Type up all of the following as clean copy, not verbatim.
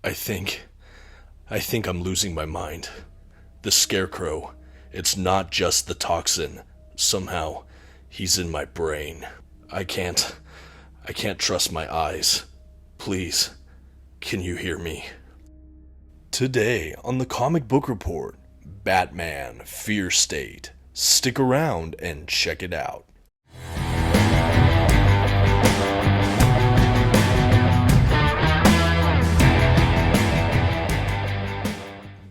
I think I'm losing my mind. The Scarecrow, it's not just the toxin. Somehow, he's in my brain. I can't trust my eyes. Please, can you hear me? Today on the Comic Book Report, Batman Fear State. Stick around and check it out.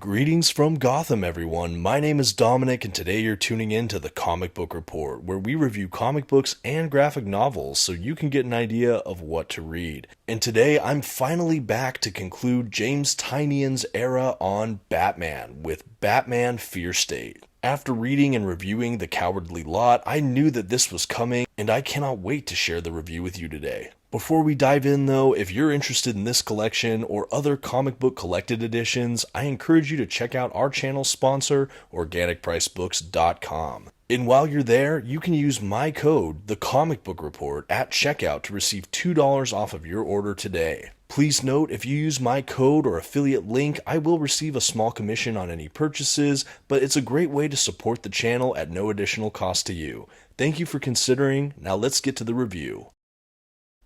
Greetings from Gotham, everyone. My name is Dominic, and today you're tuning in to the Comic Book Report, where we review comic books and graphic novels so you can get an idea of what to read. And today, I'm finally back to conclude James Tynion's era on Batman with Batman Fear State. After reading and reviewing The Cowardly Lot, I knew that this was coming, and I cannot wait to share the review with you today. Before we dive in though, if you're interested in this collection or other comic book collected editions, I encourage you to check out our channel sponsor, OrganicPriceBooks.com. And while you're there, you can use my code, TheComicBookReport, at checkout to receive $2 off of your order today. Please note, if you use my code or affiliate link, I will receive a small commission on any purchases, but it's a great way to support the channel at no additional cost to you. Thank you for considering. Now let's get to the review.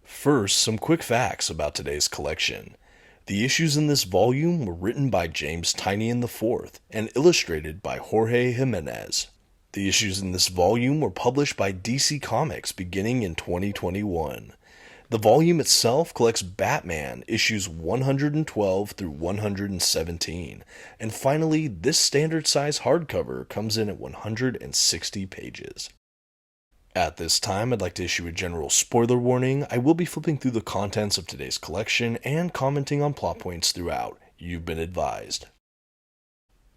First, some quick facts about today's collection. The issues in this volume were written by James Tynion IV and illustrated by Jorge Jimenez. The issues in this volume were published by DC Comics beginning in 2021. The volume itself collects Batman issues 112 through 117, and finally, this standard size hardcover comes in at 160 pages. At this time, I'd like to issue a general spoiler warning. I will be flipping through the contents of today's collection and commenting on plot points throughout. You've been advised.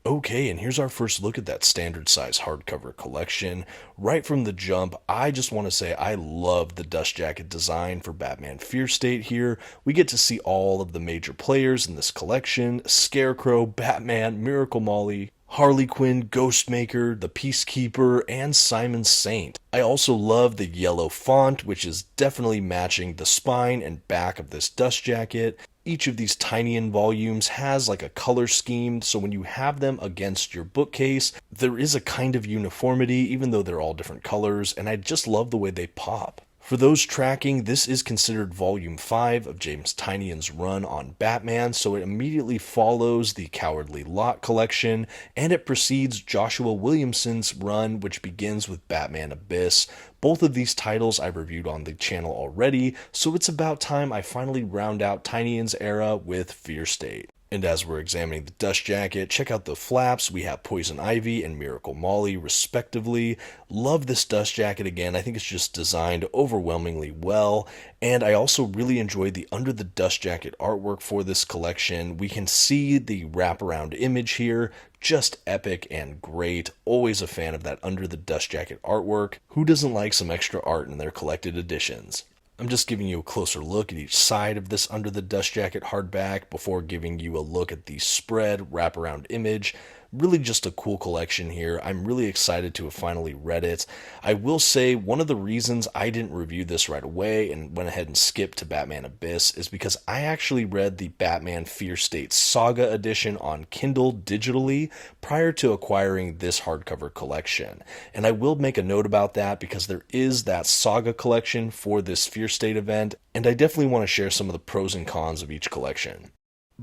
Okay, and here's our first look at that standard size hardcover collection. Right from the jump, I just want to say I love the dust jacket design for Batman Fear State here. We get to see all of the major players in this collection: Scarecrow, Batman, Miracle Molly, Harley Quinn, Ghostmaker, the Peacekeeper, and Simon Saint. I also love the yellow font, which is definitely matching the spine and back of this dust jacket. Each of these Tynion volumes has like a color scheme, so when you have them against your bookcase, there is a kind of uniformity, even though they're all different colors, and I just love the way they pop. For those tracking, this is considered Volume 5 of James Tynion's run on Batman, so it immediately follows the Cowardly Lot collection, and it precedes Joshua Williamson's run, which begins with Batman Abyss. Both of these titles I've reviewed on the channel already, so it's about time I finally round out Tynion's era with Fear State. And as we're examining the dust jacket, check out the flaps. We have Poison Ivy and Miracle Molly, respectively. Love this dust jacket again. I think it's just designed overwhelmingly well. And I also really enjoyed the under the dust jacket artwork for this collection. We can see the wraparound image here. Just epic and great. Always a fan of that under the dust jacket artwork. Who doesn't like some extra art in their collected editions? I'm just giving you a closer look at each side of this Under the Dust Jacket hardback before giving you a look at the spread wraparound image. Really just a cool collection here. I'm really excited to have finally read it. I will say one of the reasons I didn't review this right away and went ahead and skipped to Batman Abyss is because I actually read the Batman Fear State Saga edition on Kindle digitally prior to acquiring this hardcover collection. And I will make a note about that because there is that Saga collection for this Fear State event, and I definitely want to share some of the pros and cons of each collection.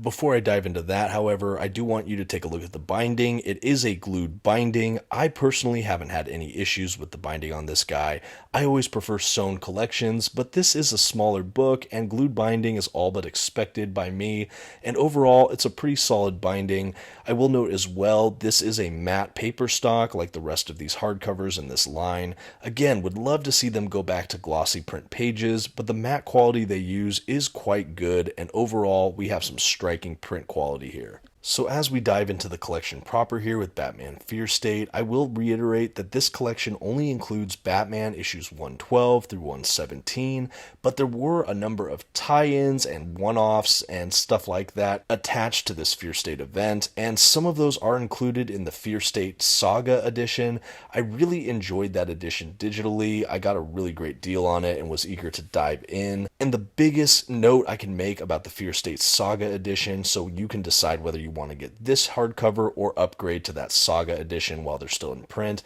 Before I dive into that, however, I do want you to take a look at the binding. It is a glued binding. I personally haven't had any issues with the binding on this guy. I always prefer sewn collections, but this is a smaller book, and glued binding is all but expected by me, and overall, it's a pretty solid binding. I will note as well, this is a matte paper stock, like the rest of these hardcovers in this line. Again, would love to see them go back to glossy print pages, but the matte quality they use is quite good, and overall, we have some striking print quality here. So as we dive into the collection proper here with Batman Fear State, I will reiterate that this collection only includes Batman issues 112 through 117, but there were a number of tie-ins and one-offs and stuff like that attached to this Fear State event, and some of those are included in the Fear State Saga edition. I really enjoyed that edition digitally. I got a really great deal on it and was eager to dive in. And the biggest note I can make about the Fear State Saga edition, so you can decide whether you want to get this hardcover or upgrade to that Saga edition while they're still in print.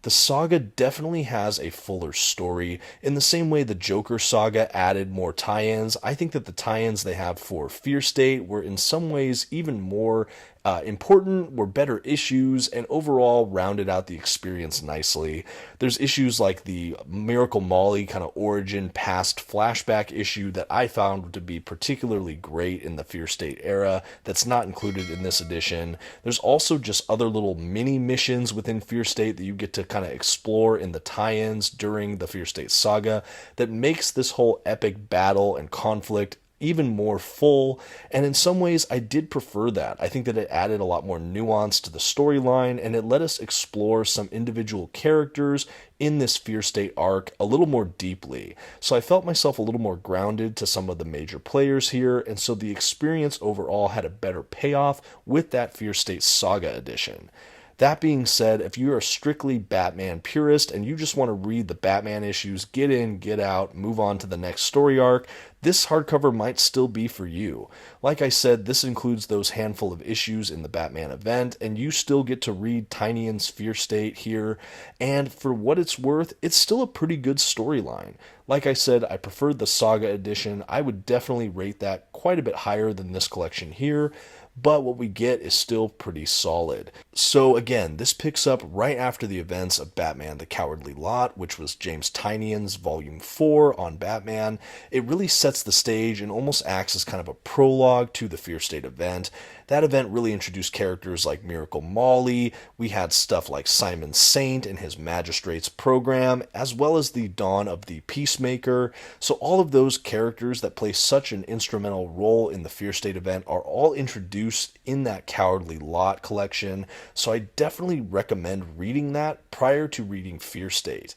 The Saga definitely has a fuller story. In the same way the Joker Saga added more tie-ins, I think that the tie-ins they have for Fear State were in some ways even more important, were better issues, and overall rounded out the experience nicely. There's issues like the Miracle Molly kind of origin past flashback issue that I found to be particularly great in the Fear State era that's not included in this edition. There's also just other little mini missions within Fear State that you get to kind of explore in the tie-ins during the Fear State Saga that makes this whole epic battle and conflict even more full, and in some ways I did prefer that. I think that it added a lot more nuance to the storyline, and it let us explore some individual characters in this Fear State arc a little more deeply. So I felt myself a little more grounded to some of the major players here, and so the experience overall had a better payoff with that Fear State Saga edition. That being said, if you're a strictly Batman purist and you just want to read the Batman issues, get in, get out, move on to the next story arc, this hardcover might still be for you. Like I said, this includes those handful of issues in the Batman event, and you still get to read Tynion's Fear State here, and for what it's worth, it's still a pretty good storyline. Like I said, I preferred the Saga edition. I would definitely rate that quite a bit higher than this collection here, but what we get is still pretty solid. So again, this picks up right after the events of Batman the Cowardly Lot, which was James Tynion's Volume 4 on Batman. It really sets the stage and almost acts as kind of a prologue to the Fear State event. That event really introduced characters like Miracle Molly. We had stuff like Simon Saint and his Magistrates program, as well as the dawn of the Peacemaker. So all of those characters that play such an instrumental role in the Fear State event are all introduced in that Cowardly Lot collection. So I definitely recommend reading that prior to reading Fear State.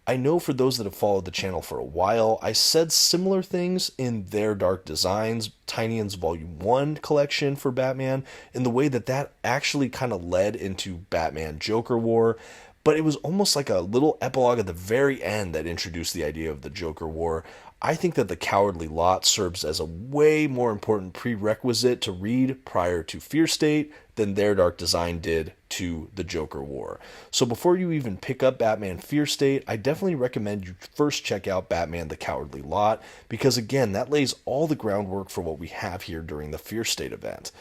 I know for those that have followed the channel for a while, I said similar things in Their Dark Designs, Tynion's Volume 1 collection for Batman, in the way that that actually kind of led into Batman Joker War, but it was almost like a little epilogue at the very end that introduced the idea of the Joker War. I think that the Cowardly Lot serves as a way more important prerequisite to read prior to Fear State than Their Dark Design did to the Joker War. So before you even pick up Batman Fear State, I definitely recommend you first check out Batman the Cowardly Lot, because again, that lays all the groundwork for what we have here during the Fear State event.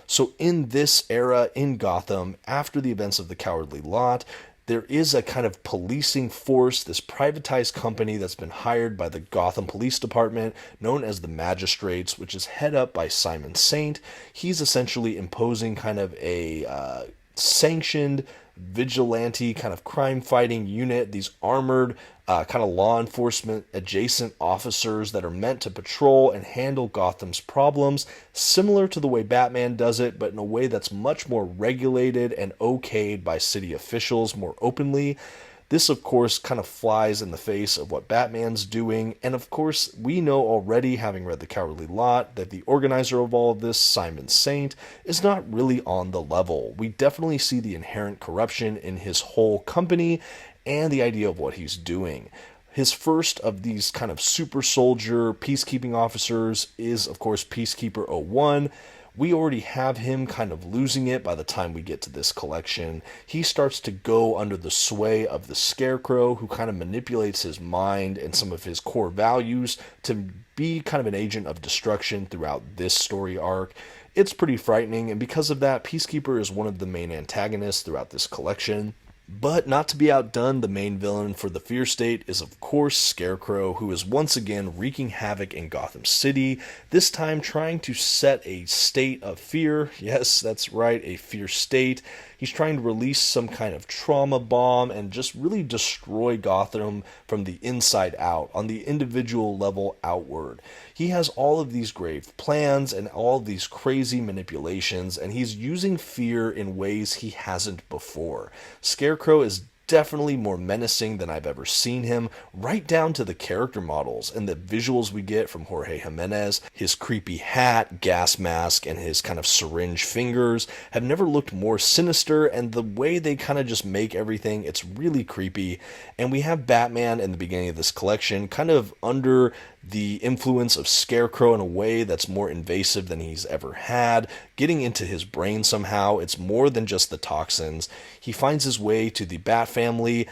So in this era in Gotham, after the events of the Cowardly Lot, there is a kind of policing force, this privatized company that's been hired by the Gotham Police Department, known as the Magistrates, which is head up by Simon Saint. He's essentially imposing kind of a sanctioned vigilante kind of crime fighting unit, these armored kind of law enforcement adjacent officers that are meant to patrol and handle Gotham's problems, similar to the way Batman does it, but in a way that's much more regulated and okayed by city officials more openly. This, of course, kind of flies in the face of what Batman's doing, and of course, we know already, having read The Cowardly Lot, that the organizer of all of this, Simon Saint, is not really on the level. We definitely see the inherent corruption in his whole company and the idea of what he's doing. His first of these kind of super soldier peacekeeping officers is, of course, Peacekeeper 01. We already have him kind of losing it by the time we get to this collection. He starts to go under the sway of the Scarecrow, who kind of manipulates his mind and some of his core values to be kind of an agent of destruction throughout this story arc. It's pretty frightening, and because of that, Peacekeeper is one of the main antagonists throughout this collection. But not to be outdone, the main villain for the Fear State is of course Scarecrow, who is once again wreaking havoc in Gotham City, this time trying to set a state of fear. Yes, that's right, a fear state. He's trying to release some kind of trauma bomb and just really destroy Gotham from the inside out, on the individual level outward. He has all of these grave plans and all of these crazy manipulations, and he's using fear in ways he hasn't before. Scarecrow is definitely more menacing than I've ever seen him, right down to the character models and the visuals we get from Jorge Jimenez. His creepy hat, gas mask, and his kind of syringe fingers have never looked more sinister, and the way they kind of just make everything, it's really creepy. And we have Batman in the beginning of this collection kind of under the influence of Scarecrow in a way that's more invasive than he's ever had, getting into his brain somehow. It's more than just the toxins. He finds his way to the Bat family.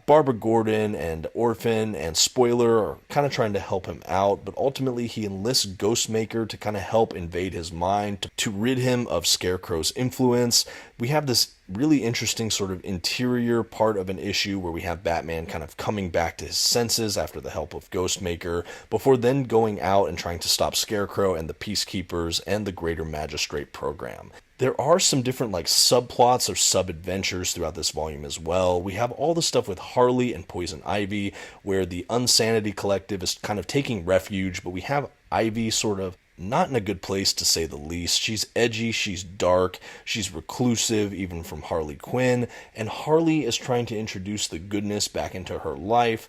Barbara Gordon and Orphan and Spoiler are kind of trying to help him out, but ultimately he enlists Ghostmaker to kind of help invade his mind, to rid him of Scarecrow's influence. We have this really interesting sort of interior part of an issue where we have Batman kind of coming back to his senses after the help of Ghostmaker, before then going out and trying to stop Scarecrow and the Peacekeepers and the Greater Magistrate program. There are some different subplots or sub-adventures throughout this volume as well. We have all the stuff with Harley and Poison Ivy, where the Unsanity Collective is kind of taking refuge, but we have Ivy sort of not in a good place, to say the least. She's edgy, she's dark, she's reclusive even from Harley Quinn, and Harley is trying to introduce the goodness back into her life.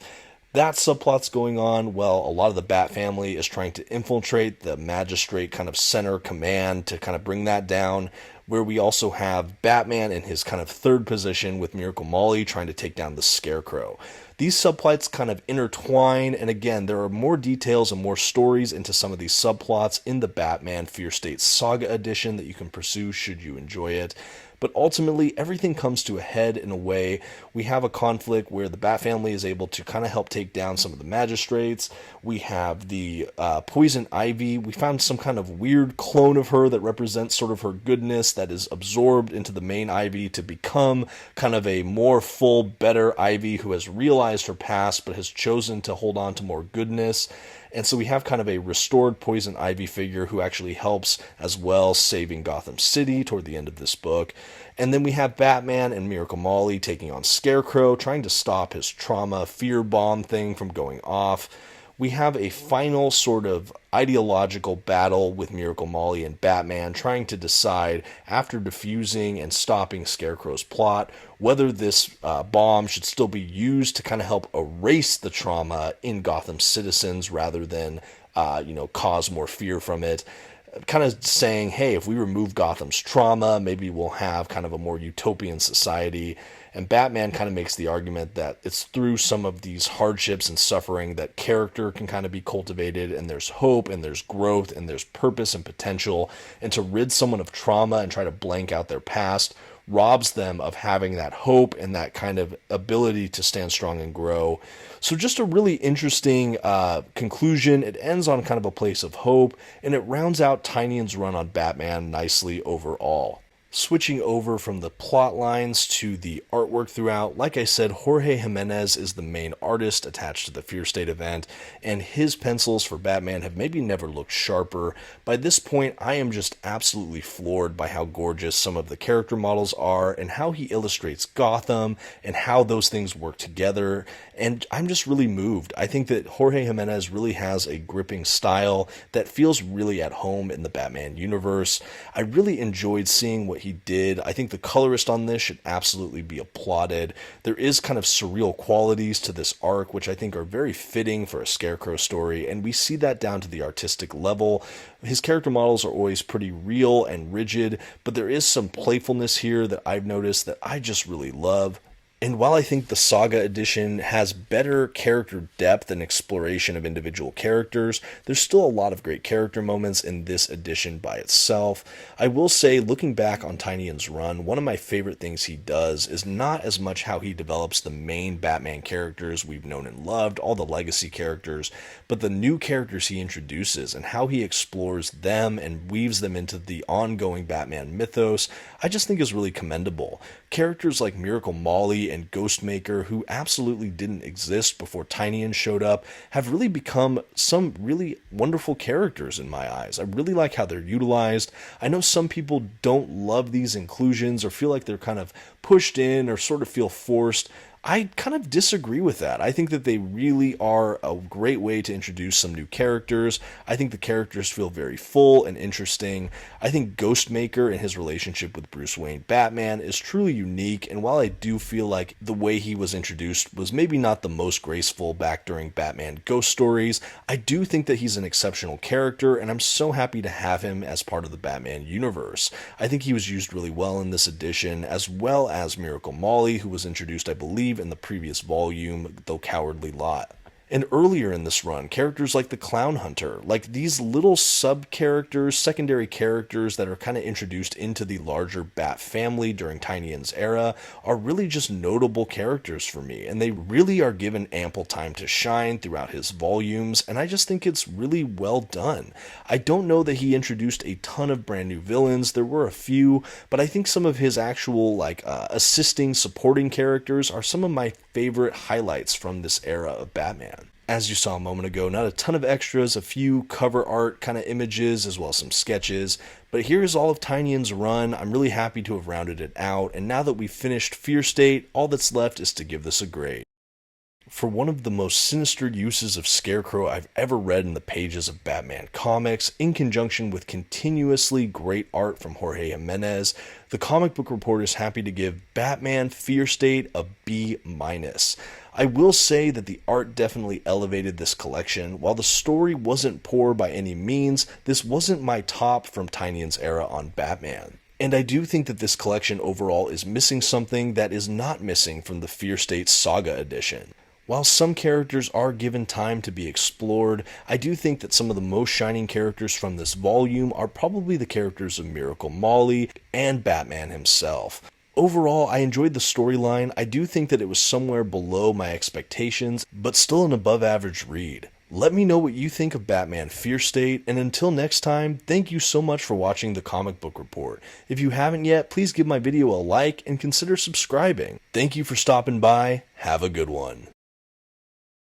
That subplot's going on. Well, a lot of the Bat family is trying to infiltrate the Magistrate kind of center command to kind of bring that down, where we also have Batman in his kind of third position with Miracle Molly trying to take down the Scarecrow. These subplots kind of intertwine, and again, there are more details and more stories into some of these subplots in the Batman Fear State Saga edition that you can pursue should you enjoy it. But ultimately, everything comes to a head in a way. We have a conflict where the Bat family is able to kind of help take down some of the magistrates. We have the Poison Ivy. We found some kind of weird clone of her that represents sort of her goodness that is absorbed into the main Ivy to become kind of a more full, better Ivy who has realized her past but has chosen to hold on to more goodness. And so we have kind of a restored Poison Ivy figure who actually helps as well, saving Gotham City toward the end of this book. And then we have Batman and Miracle Molly taking on Scarecrow, trying to stop his trauma fear bomb thing from going off. We have a final sort of ideological battle with Miracle Molly and Batman trying to decide, after defusing and stopping Scarecrow's plot, whether this bomb should still be used to kind of help erase the trauma in Gotham's citizens rather than, cause more fear from it. Kind of saying, hey, if we remove Gotham's trauma, maybe we'll have kind of a more utopian society. And Batman kind of makes the argument that it's through some of these hardships and suffering that character can kind of be cultivated, and there's hope, and there's growth, and there's purpose and potential. And to rid someone of trauma and try to blank out their past robs them of having that hope and that kind of ability to stand strong and grow. So just a really interesting conclusion. It ends on kind of a place of hope, and it rounds out Tynion's run on Batman nicely overall. Switching over from the plot lines to the artwork throughout, like I said, Jorge Jimenez is the main artist attached to the Fear State event, and his pencils for Batman have maybe never looked sharper. By this point, I am just absolutely floored by how gorgeous some of the character models are, and how he illustrates Gotham, and how those things work together, and I'm just really moved. I think that Jorge Jimenez really has a gripping style that feels really at home in the Batman universe. I really enjoyed seeing what he did. I think the colorist on this should absolutely be applauded. There is kind of surreal qualities to this arc, which I think are very fitting for a Scarecrow story, and we see that down to the artistic level. His character models are always pretty real and rigid, but there is some playfulness here that I've noticed that I just really love. And while I think the Saga edition has better character depth and exploration of individual characters, there's still a lot of great character moments in this edition by itself. I will say, looking back on Tynion's run, one of my favorite things he does is not as much how he develops the main Batman characters we've known and loved, all the legacy characters, but the new characters he introduces and how he explores them and weaves them into the ongoing Batman mythos, I just think is really commendable. Characters like Miracle Molly and Ghostmaker, who absolutely didn't exist before Tynion showed up, have really become some really wonderful characters in my eyes. I really like how they're utilized. I know some people don't love these inclusions or feel like they're kind of pushed in or sort of feel forced. I kind of disagree with that. I think that they really are a great way to introduce some new characters. I think the characters feel very full and interesting. I think Ghostmaker and his relationship with Bruce Wayne Batman is truly unique, and while I do feel like the way he was introduced was maybe not the most graceful back during Batman Ghost Stories, I do think that he's an exceptional character, and I'm so happy to have him as part of the Batman universe. I think he was used really well in this edition, as well as Miracle Molly, who was introduced, I believe, in the previous volume, The Cowardly Lot. And earlier in this run, characters like the Clown Hunter, like these little sub-characters, secondary characters that are kind of introduced into the larger Bat family during Tynion's era, are really just notable characters for me, and they really are given ample time to shine throughout his volumes, and I just think it's really well done. I don't know that he introduced a ton of brand new villains, there were a few, but I think some of his actual assisting, supporting characters are some of my favorite highlights from this era of Batman. As you saw a moment ago, not a ton of extras, a few cover art kind of images, as well as some sketches, but here's all of Tynion's run. I'm really happy to have rounded it out, and now that we've finished Fear State, all that's left is to give this a grade. For one of the most sinister uses of Scarecrow I've ever read in the pages of Batman comics, in conjunction with continuously great art from Jorge Jimenez, the Comic Book Report is happy to give Batman Fear State a B-. I will say that the art definitely elevated this collection. While the story wasn't poor by any means, this wasn't my top from Tynion's era on Batman. And I do think that this collection overall is missing something that is not missing from the Fear State Saga edition. While some characters are given time to be explored, I do think that some of the most shining characters from this volume are probably the characters of Miracle Molly and Batman himself. Overall, I enjoyed the storyline. I do think that it was somewhere below my expectations, but still an above average read. Let me know what you think of Batman Fear State, and until next time, thank you so much for watching the Comic Book Report. If you haven't yet, please give my video a like and consider subscribing. Thank you for stopping by. Have a good one.